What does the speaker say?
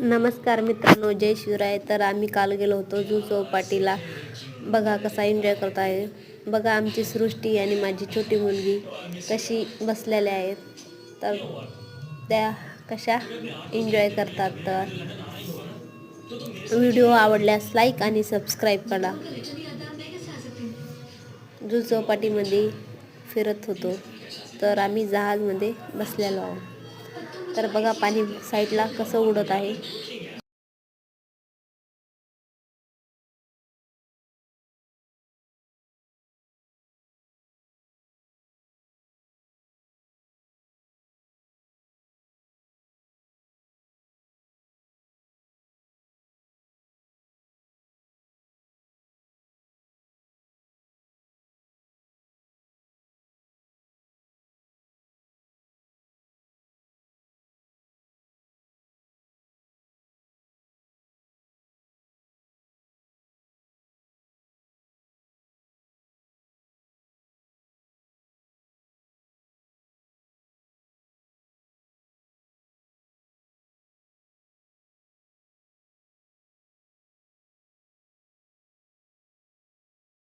नमस्कार मित्रांनो, जय शिवराय. तर आम्ही काल गेलो होतो जू चौपाटीला. बघा कसा एन्जॉय करत आहे. बघा आमची सृष्टी आणि माझी छोटी मुलगी कशी बसलेल्या आहेत. तर त्या कशा एन्जॉय करतात. तर व्हिडिओ आवडल्यास लाईक आणि सबस्क्राईब करा. जू चौपाटीमध्ये फिरत होतो तर आम्ही जहाजमध्ये बसलेलो आहोत. तर बघा पाणी साईडला कसं उडत आहे.